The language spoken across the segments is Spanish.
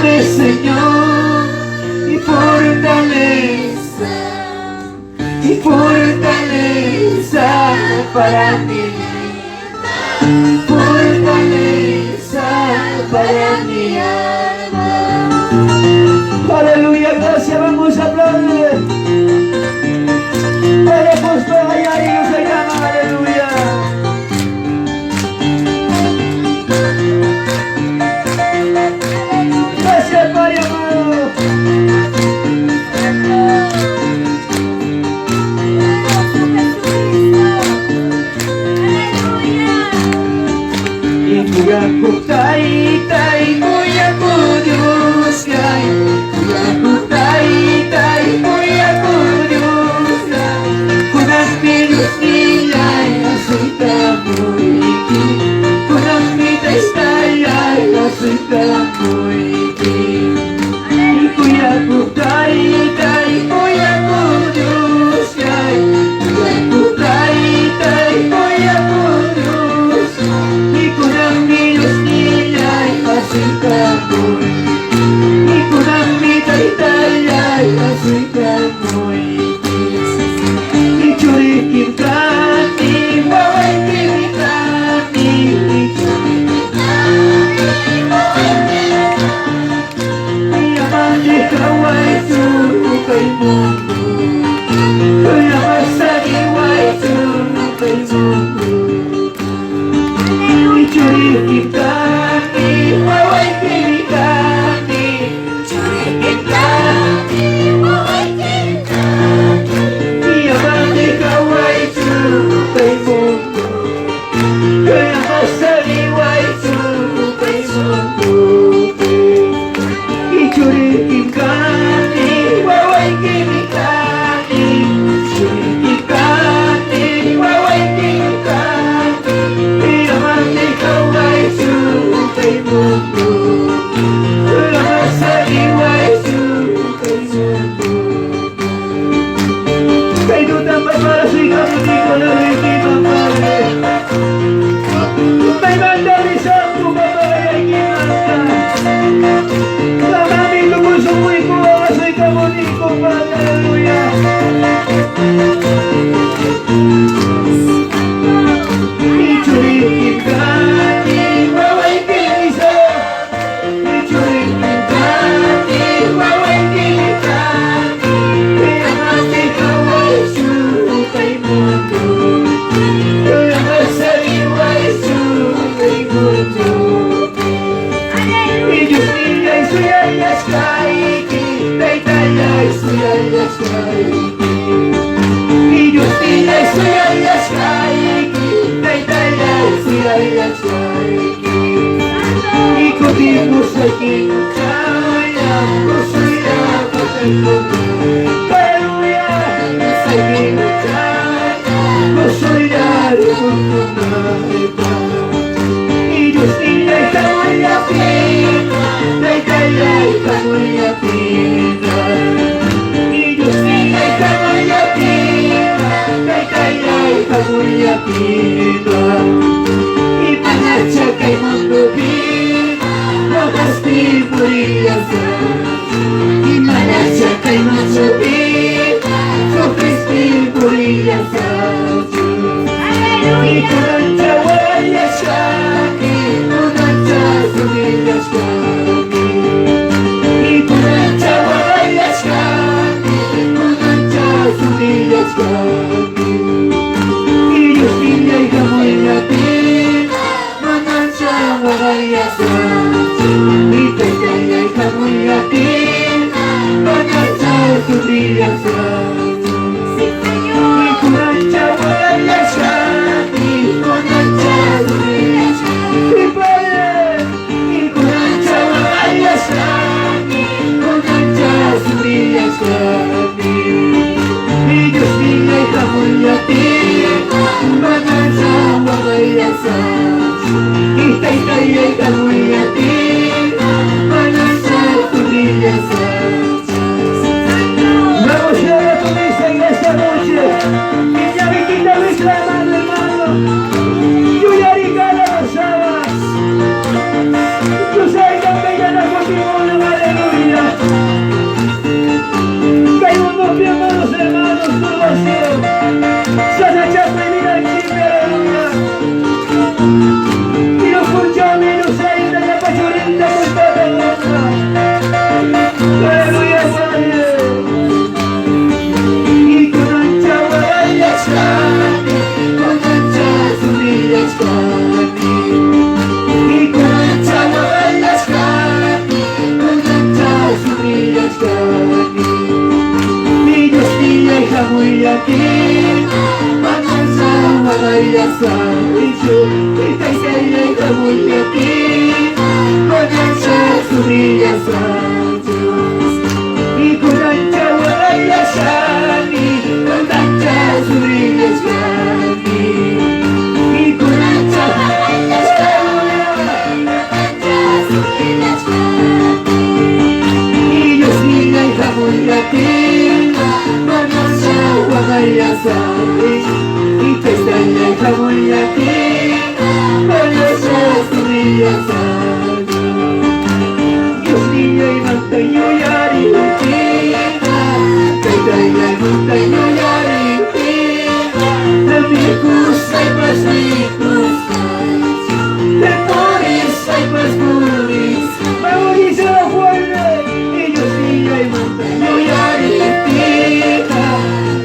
Señor, mi fortaleza para mí, fortaleza para mi alma. Aleluya, gracias, vamos a aplaudir. El apóstol allá y nos llama, aleluya. Gracias, Padre amado. Tú sabes que me llama contigo, muy a ti, con anchas orillas a Dios. Y con ancha orillas a mí, con anchas orillas a mí. Y con anchas orillas a mí. Y yo sí la hija muy a ti, con ancha orillas a mí. Y pestaña hija muy a ti, con anchas orillas a mí. Dios niño y montaño y aritina, pestaña y montaño y aritina. Amigos hay más ricos, de pobres hay más pobres. Vamos a la fuerza, ellos niño y montaño y aritina,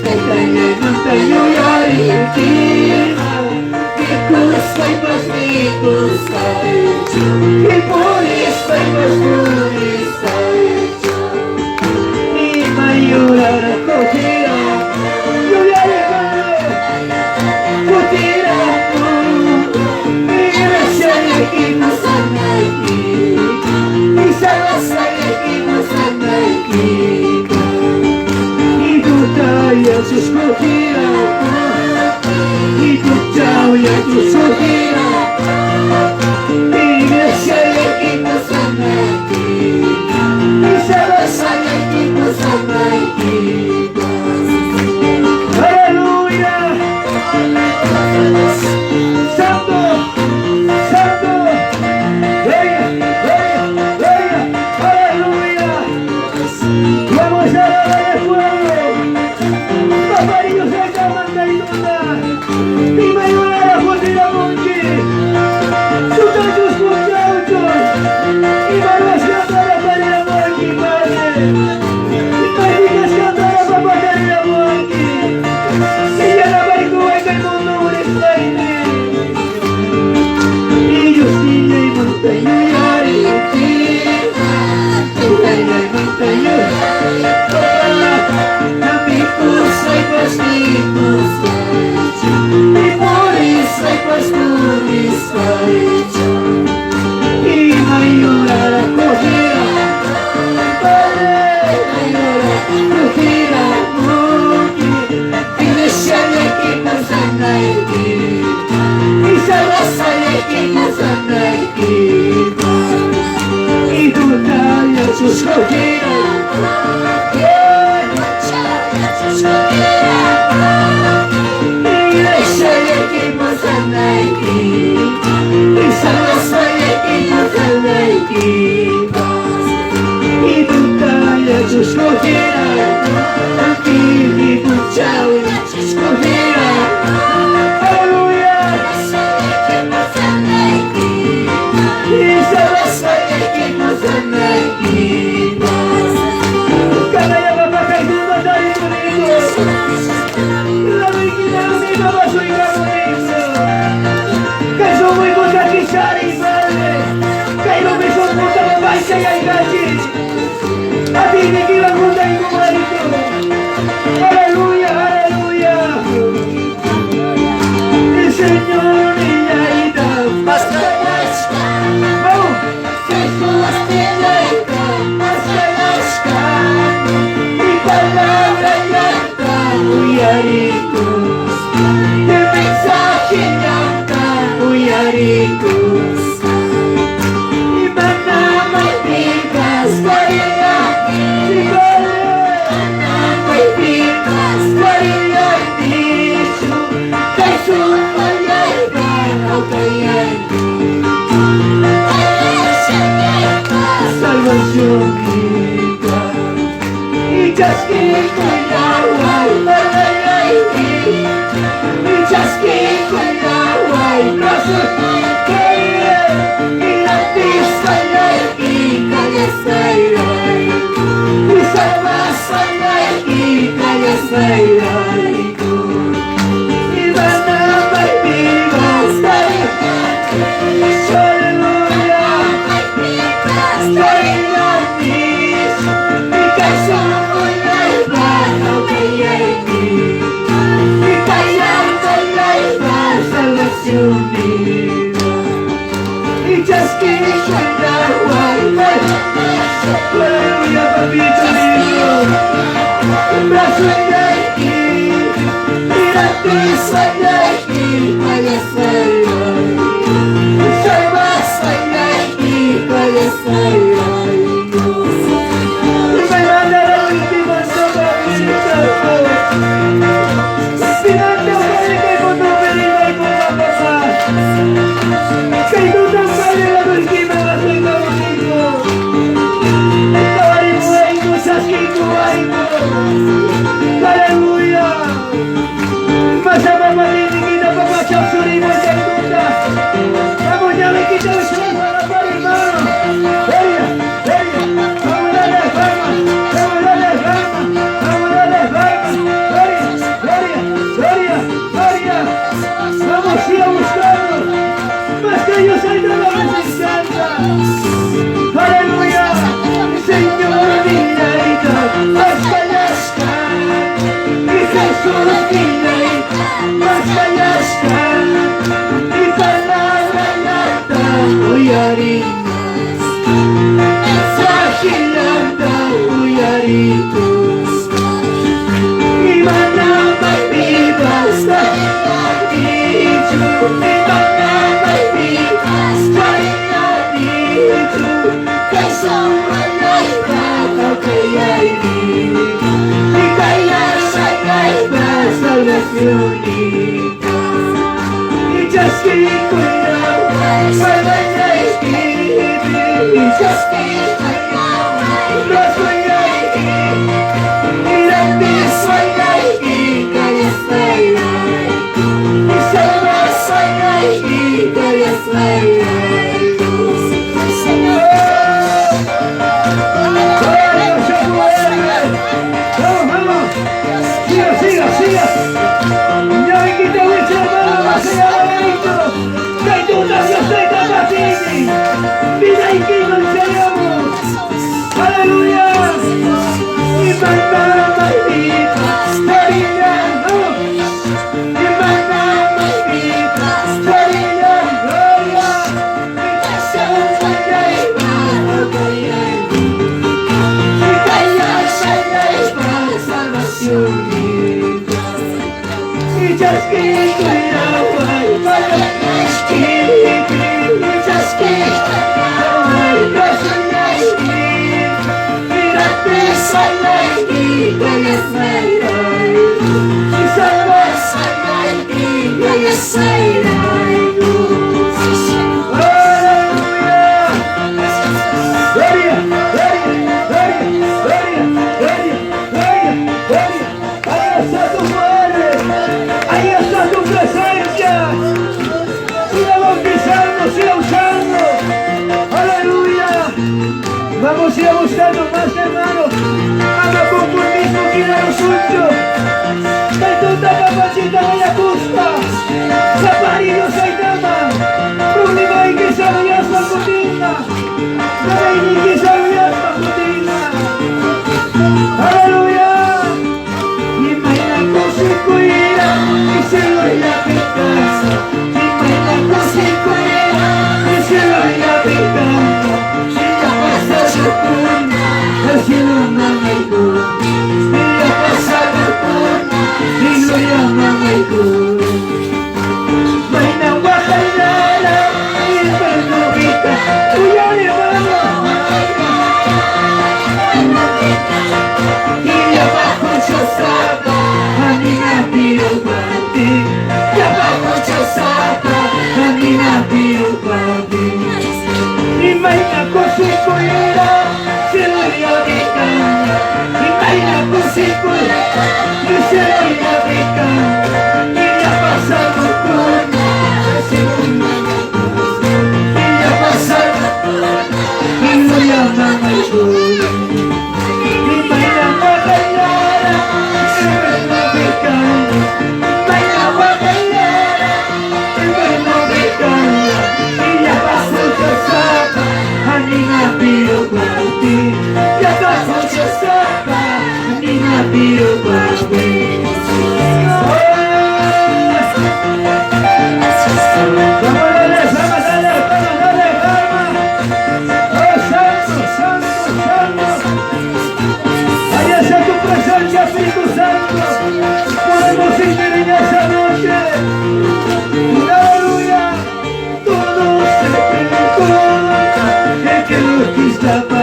pestaña y montaño y aritina. Ricos hay más ricos, de pobres hay más pobres. Y mayor a la cojera, yo ya sus escogida, y tu chao y a tu escogida, iglesia y equipos aquí, y sabes hay equipos aquí. Aleluya, santo, santo, gloria, gloria, gloria, aleluya. Vamos a alabar el pueblo. Paparillos de acá, mandarinota, y me ayuda a la fuente de la monte, sus muchachos, y barbas cantará para la monte, padre, y marinas cantará para pasar la monte, y ya la barco que el mundo está en él. Y yo niña y montaña y argentina, montaña y montaña hay más ricos, y pobres hay más pobres, y mayor a la cojera, padre, mayor a la cojera, iglesia de equipos aquí, y salas hay equipos aquí, y tu talla sus cojeras. Iglesia y equipos aquí, y salas hay equipos aquí, y tu talla sus cojeras, aquí y tu chao y sus cojeras. Aleluya, y salas hay equipos aquí. Cada día papá que tú vas a ir conmigo. La virginidad de mi mamá soy grabonista, que son muy cosas que salen, padre, que no me son puta la baixa y hay galles, a ti me quiero juntar y como marito. Aleluya, aleluya. El Señor niña y da más callas, vamos, Jesús niña y da más callas, mi palabra llanta muy aricos, el mensaje llanta muy aricos, y manama y picas, guarilla, y manama y picas, guarilla, dicho, Jesús vaya y gana, salvación rica, y chasquico y agua y batalla y chasquico y agua y brazos y la pista y calles y salvas y calles y banana y vigas aleluya. chasquilla en agua. Aleluya, papito lindo. Un brazo en aquí, mira ti, soy aquí, vaya soy hoy. Soy más, soy aquí, vaya soy hoy. Y me manda la última sopa, mi papá. Si no te ofrece que con tu pedida y con la papá. Que tú te ofreces la última más de conmigo. Aleluya. Masa mama ini kita membaca suri macam duta. Kamu jangan kita suri para hermano. Gloria, gloria. Vamos a darle palmas, vamos a darle palmas, vamos a darle palmas. Gloria, gloria, gloria, gloria. Vamos a ir buscando. Más que yo soy de la presencia. Aleluya. Señor, vida y hasta allá está. Y Jesús, vida y hasta allá está. Y palabra nata, hoy harinas. Exagilanta, hoy haritos. Y manama y vivas, y dicho. Y manama y vivas, y dicho. Que son y just keep going Vida y que nos enseñamos. Aleluya. Y mandamos vida. Gloriando. Y mandamos vida. Gloriando. Gloria. Y pasamos allá y y callas allá y para salvación. Y chasquito y agua y para vamos a ir buscando más hermanos. Haga compromiso que era lo suyo. Que tú te capacita de la busca. Zaparido se llama. Problema y que sabías la putina. Y que sabías la putina. Aleluya. Y me la consecuira. Y se lo irá a casa. Y me la consecuira. Y se lo irá a casa. El cielo mama y tú, y la pasada por y gloria mama y tú. Vaina guajalala, y el pernovita, tuya de mano. Y abajo chosapa, anina pirupati. Y abajo chosapa, anina pirupati. Y vaina consecuera. Se lo iba a picar, y baila con secuela, y se lo iba a picar, y ya pasamos por la segunda, y ya pasamos por la, y lo llaman al gol, y baila guacayara, y se lo iba a picar, baila guacayara, y baila picar, y ya pasó yo sapa, a mí me pido para ti. Ya pasó yo sapa, a mí me pido para ti. conquista